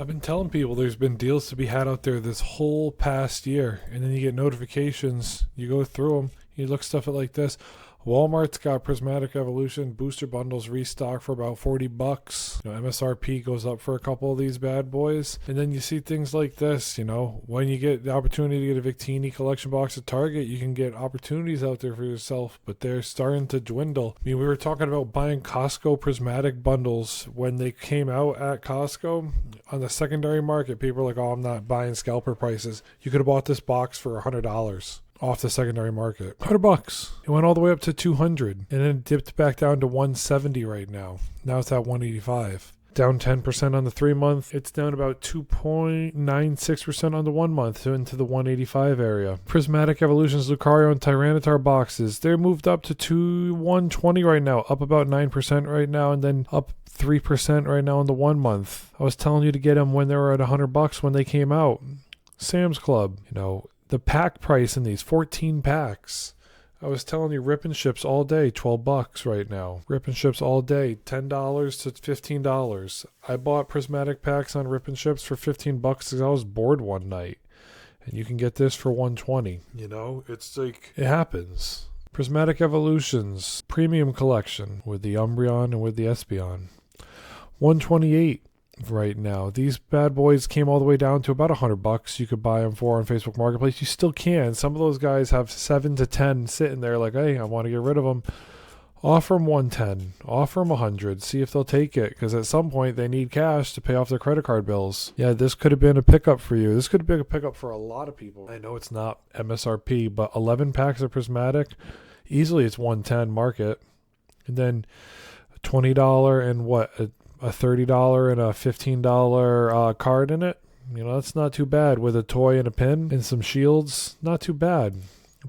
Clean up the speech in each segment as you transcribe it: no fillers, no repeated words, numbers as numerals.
I've been telling people there's been deals to be had out there this whole past year, and then you get notifications, you go through them, you look stuff at like this. Walmart's got Prismatic Evolution booster bundles restocked for about $40. MSRP goes up for a couple of these bad boys. And then you see things like this, when you get the opportunity to get a Victini collection box at Target, you can get opportunities out there for yourself, but they're starting to dwindle. I mean, we were talking about buying Costco Prismatic bundles when they came out at Costco. On the secondary market, people were like, oh, I'm not buying scalper prices. You could have bought this box for $100. Off the secondary market. $100. It went all the way up to 200 and then dipped back down to 170 right now. Now it's at 185. Down 10% on the 3-month. It's down about 2.96% on the 1-month, so into the 185 area. Prismatic Evolutions, Lucario, and Tyranitar boxes. They're moved up to 120 right now, up about 9% right now, and then up 3% right now on the 1-month. I was telling you to get them when they were at $100 when they came out. Sam's Club, the pack price in these 14 packs. I was telling you, rip and ships all day, $12 right now. Rip and ships all day, $10 to $15. I bought prismatic packs on rip and ships for $15 because I was bored one night. And you can get this for $120. It's like, it happens. Prismatic Evolutions Premium Collection with the Umbreon and with the Espeon. $128. Right now, these bad boys came all the way down to about $100. You could buy them for on Facebook Marketplace. You still can. Some of those guys have 7 to 10 sitting there like, hey, I want to get rid of them. Offer them 110. Offer them 100. See if they'll take it, because at some point they need cash to pay off their credit card bills. Yeah, this could have been a pickup for you. This could have been a pickup for a lot of people. I know it's not MSRP, but 11 packs of Prismatic, easily it's 110 market. And then $20 and what? A $30 and a $15 card in it. That's not too bad with a toy and a pin and some shields. Not too bad.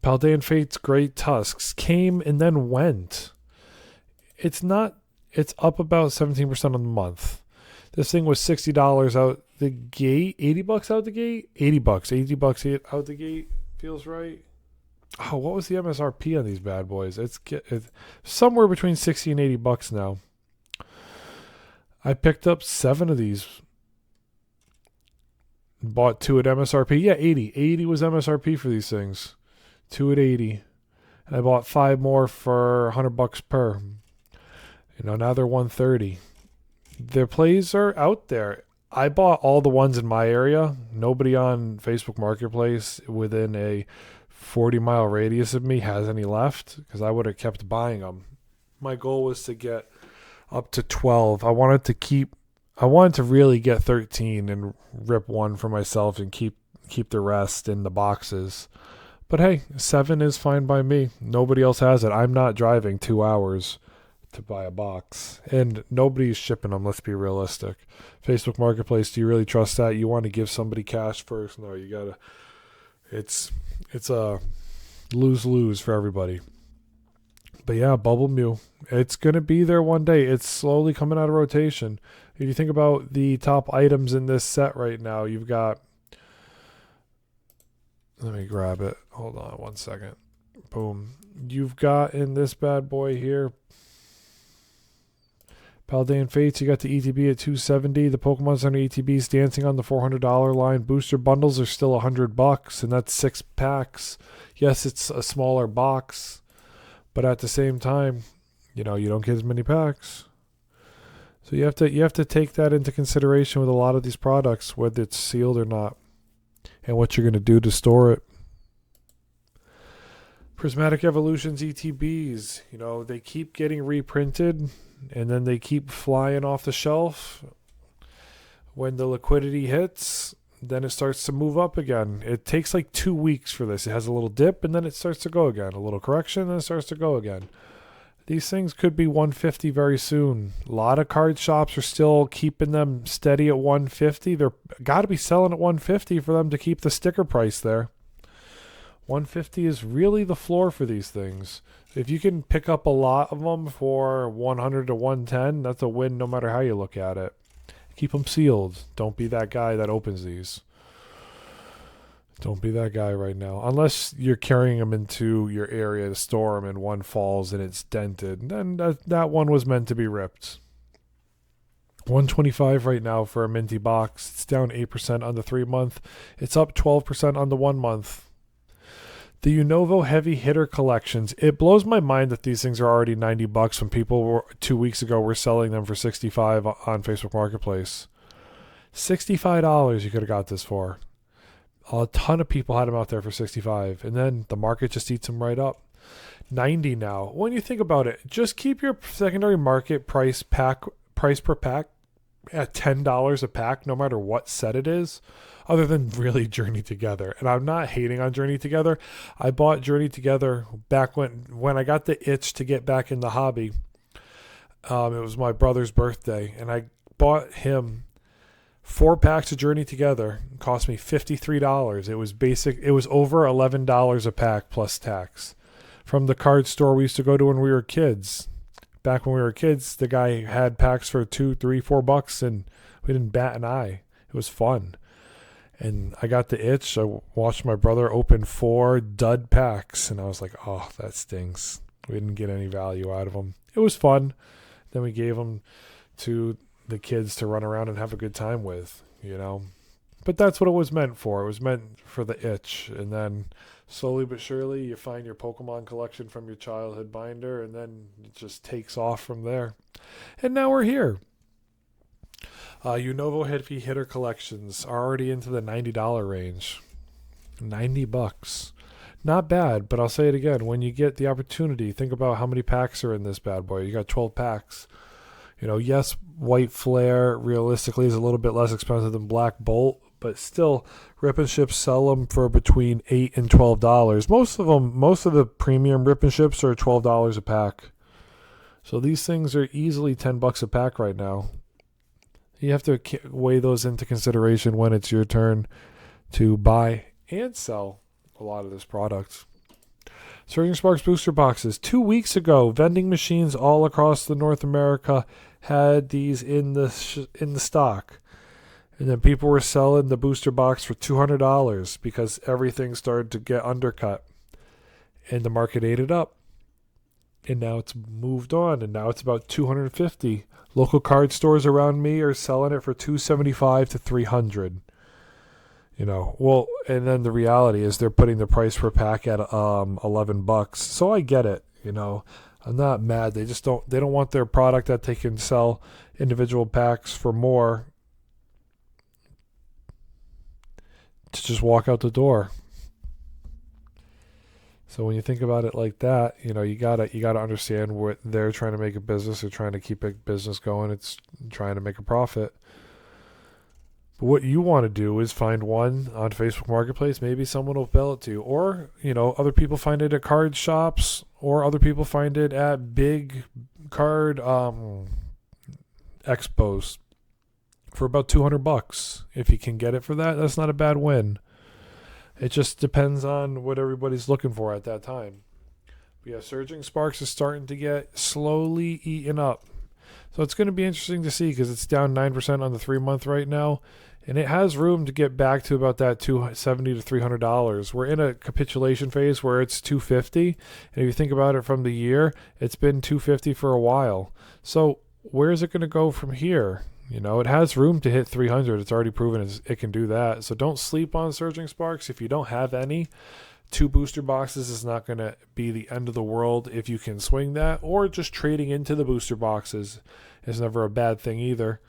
Paldean Fates Great Tusks came and then went. It's up about 17% on the month. This thing was $60 out the gate, $80 out the gate, $80 out the gate. Feels right. Oh, what was the MSRP on these bad boys? It's somewhere between $60 and $80 now. I picked up 7 of these. Bought 2 at MSRP. Yeah, 80. 80 was MSRP for these things. 2 at 80. And I bought 5 more for $100 per. Now they're 130. Their plays are out there. I bought all the ones in my area. Nobody on Facebook Marketplace within a 40-mile radius of me has any left, because I would have kept buying them. My goal was to get up to 12. I wanted to really get 13 and rip one for myself and keep the rest in the boxes. But hey, 7 is fine by me. Nobody else has it. I'm not driving 2 hours to buy a box. And nobody's shipping them, let's be realistic. Facebook Marketplace, do you really trust that? You want to give somebody cash first? No, you gotta. It's a lose-lose for everybody. But yeah, Bubble Mew. It's going to be there one day. It's slowly coming out of rotation. If you think about the top items in this set right now, you've got... Let me grab it. Hold on 1 second. Boom. You've got in this bad boy here, Paldean Fates, you got the ETB at $270. The Pokemon Center ETBs dancing on the $400 line. Booster bundles are still $100, and that's 6 packs. Yes, it's a smaller box, but at the same time, you don't get as many packs. So you have to take that into consideration with a lot of these products, whether it's sealed or not, and what you're going to do to store it. Prismatic Evolutions ETBs, they keep getting reprinted, and then they keep flying off the shelf. When the liquidity hits, then it starts to move up again. It takes like 2 weeks for this. It has a little dip, and then it starts to go again. A little correction, and then it starts to go again. These things could be 150 very soon. A lot of card shops are still keeping them steady at 150. They're got to be selling at 150 for them to keep the sticker price there. 150 is really the floor for these things. If you can pick up a lot of them for 100 to 110, that's a win no matter how you look at it. Keep them sealed. Don't be that guy that opens these. Don't be that guy right now. Unless you're carrying them into your area to store them and one falls and it's dented. Then that one was meant to be ripped. $125 right now for a minty box. It's down 8% on the 3-month. It's up 12% on the 1-month. The Unova Heavy Hitter collections. It blows my mind that these things are already $90 when people were 2 weeks ago were selling them for $65 on Facebook Marketplace. $65 you could have got this for. A ton of people had them out there for $65, and then the market just eats them right up. $90 now. When you think about it, just keep your secondary market price per pack at $10 a pack, no matter what set it is, other than really Journey Together. And I'm not hating on Journey Together. I bought Journey Together back when I got the itch to get back in the hobby. It was my brother's birthday, and I bought him 4 packs of Journey Together. It cost me $53. It was basic. It was over $11 a pack plus tax. From the card store we used to go to when we were kids. Back when we were kids, the guy had packs for $2, $3, $4, and we didn't bat an eye. It was fun. And I got the itch. I watched my brother open 4 dud packs, and I was like, oh, that stings. We didn't get any value out of them. It was fun. Then we gave them to the kids to run around and have a good time with, you know. But that's what it was meant for. It was meant for the itch. And then slowly but surely you find your Pokemon collection from your childhood binder, and then it just takes off from there. And now we're here. Unova Heavy Hitter collections are already into the $90 range. $90. Not bad, but I'll say it again. When you get the opportunity, think about how many packs are in this bad boy. You got 12 packs. You know, yes, White Flare realistically is a little bit less expensive than Black Bolt, but still, Rip and Ships sell them for between $8 and $12. Most of the premium Rip and Ships are $12 a pack. So these things are easily $10 a pack right now. You have to weigh those into consideration when it's your turn to buy and sell a lot of this product. Surging Sparks booster boxes. 2 weeks ago, vending machines all across the North America had these in the stock. And then people were selling the booster box for $200 because everything started to get undercut. And the market ate it up. And now it's moved on, and now it's about $250. Local card stores around me are selling it for $275 to $300. You know, well, and then the reality is they're putting the price per pack at $11. So I get it. You know, I'm not mad. They don't want their product that they can sell individual packs for more to just walk out the door. So when you think about it like that, you know, you gotta understand what they're trying to make a business. They're trying to keep a business going. It's trying to make a profit. But what you want to do is find one on Facebook Marketplace. Maybe someone will sell it to you. Or, you know, other people find it at card shops, or other people find it at big card expos for about $200. If you can get it for that, that's not a bad win. It just depends on what everybody's looking for at that time. But yeah, Surging Sparks is starting to get slowly eaten up. So it's going to be interesting to see because it's down 9% on the 3-month right now. And it has room to get back to about that $270 to $300. We're in a capitulation phase where it's $250. And if you think about it from the year, it's been $250 for a while. So where is it going to go from here? You know, it has room to hit 300. It's already proven it can do that. So don't sleep on Surging Sparks. If you don't have any, 2 booster boxes is not going to be the end of the world if you can swing that. Or just trading into the booster boxes is never a bad thing either.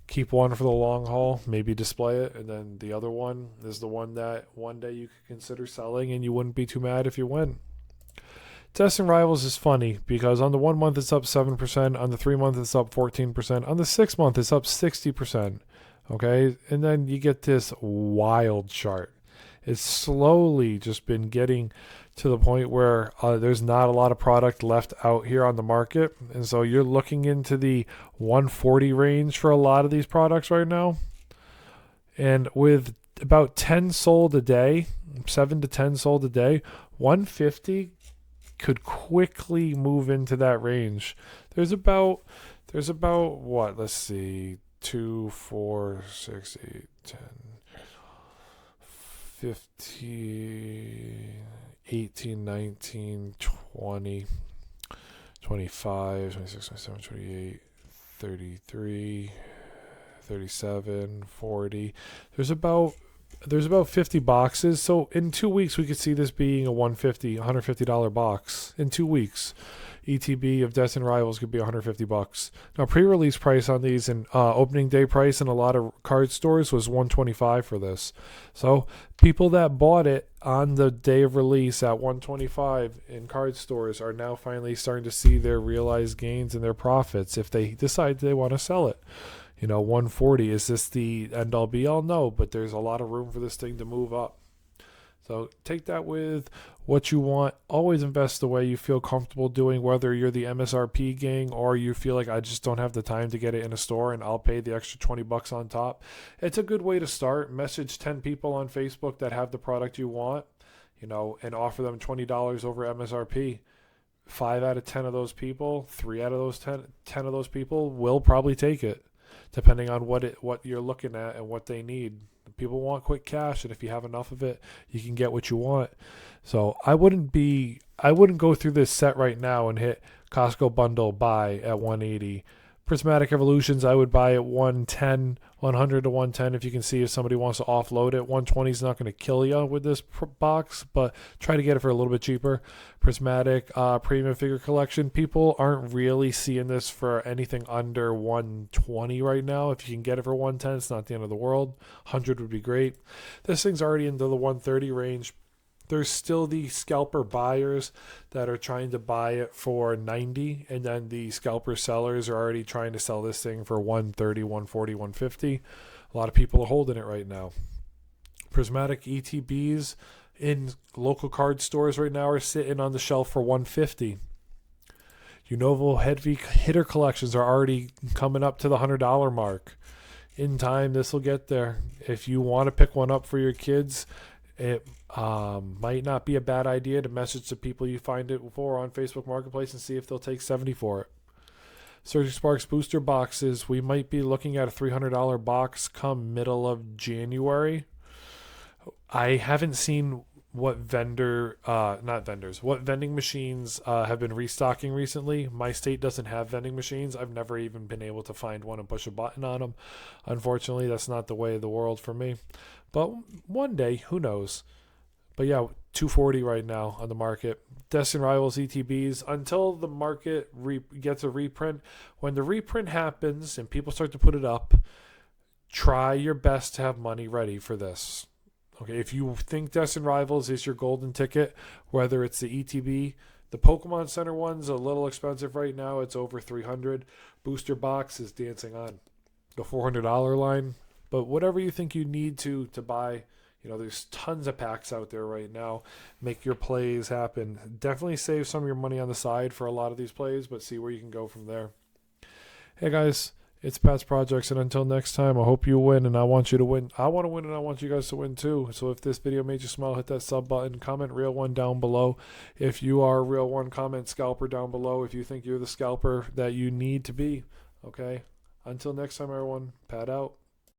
Keep one for the long haul, maybe display it, and then the other one is the one that one day you could consider selling and you wouldn't be too mad if you win. Destined Rivals is funny because on the 1 month it's up 7%, on the 3 month it's up 14%, on the 6 month it's up 60%. Okay, and then you get this wild chart. It's slowly just been getting to the point where there's not a lot of product left out here on the market, and so you're looking into the 140 range for a lot of these products right now. And with about 10 sold a day, 7 to 10 sold a day, 150 could quickly move into that range. There's about what? Let's see, 2, 4, 6, 8, 10, 15, 18, 19, 20, 25, 26, 27, 28, 33, 37, 40. There's about 50 boxes. So in 2 weeks we could see this being a $150 box. In 2 weeks, ETB of Destined Rivals could be $150. Now pre-release price on these and opening day price in a lot of card stores was $125 for this. So people that bought it on the day of release at $125 in card stores are now finally starting to see their realized gains and their profits if they decide they want to sell it. You know, 140, is this the end all be all? No, but there's a lot of room for this thing to move up. So take that with what you want. Always invest the way you feel comfortable doing, whether you're the MSRP gang or you feel like I just don't have the time to get it in a store and I'll pay the extra $20 on top. It's a good way to start. Message 10 people on Facebook that have the product you want, you know, and offer them $20 over MSRP. 5 out of 10 of those people, 3 out of those 10 of those people will probably take it, depending on what you're looking at and what they need. People want quick cash, and if you have enough of it, you can get what you want. So I wouldn't go through this set right now and hit Costco bundle buy at 180. Prismatic Evolutions, I would buy at 110, 100 to 110 if you can see if somebody wants to offload it. 120 is not going to kill you with this box, but try to get it for a little bit cheaper. Prismatic Premium Figure Collection, people aren't really seeing this for anything under 120 right now. If you can get it for 110, it's not the end of the world. 100 would be great. This thing's already into the 130 range. There's still the scalper buyers that are trying to buy it for 90, and then the scalper sellers are already trying to sell this thing for 130, 140, 150. A lot of people are holding it right now. Prismatic ETBs in local card stores right now are sitting on the shelf for 150. Unova Heavy Hitter collections are already coming up to the $100 mark. In time, this will get there. If you want to pick one up for your kids, it might not be a bad idea to message the people you find it for on Facebook Marketplace and see if they'll take 70 for it. Surging Sparks booster boxes, we might be looking at a $300 box come middle of January. I haven't seen what vending machines have been restocking recently. My state doesn't have vending machines. I've never even been able to find one and push a button on them. Unfortunately, that's not the way of the world for me. But one day, who knows? But yeah, 240 right now on the market. Destined Rivals ETBs, until the market gets a reprint. When the reprint happens and people start to put it up, try your best to have money ready for this. Okay, if you think Destined Rivals is your golden ticket, whether it's the ETB, the Pokemon Center one's a little expensive right now. It's over $300. Booster box is dancing on the $400 line. But whatever you think you need to buy, you know, there's tons of packs out there right now. Make your plays happen. Definitely save some of your money on the side for a lot of these plays, but see where you can go from there. Hey guys, it's Pat's Projects, and until next time, I hope you win, and I want you to win. I want to win, and I want you guys to win too. So if this video made you smile, hit that sub button. Comment Real One down below. If you are a Real One, comment Scalper down below if you think you're the scalper that you need to be. Okay? Until next time, everyone, Pat out.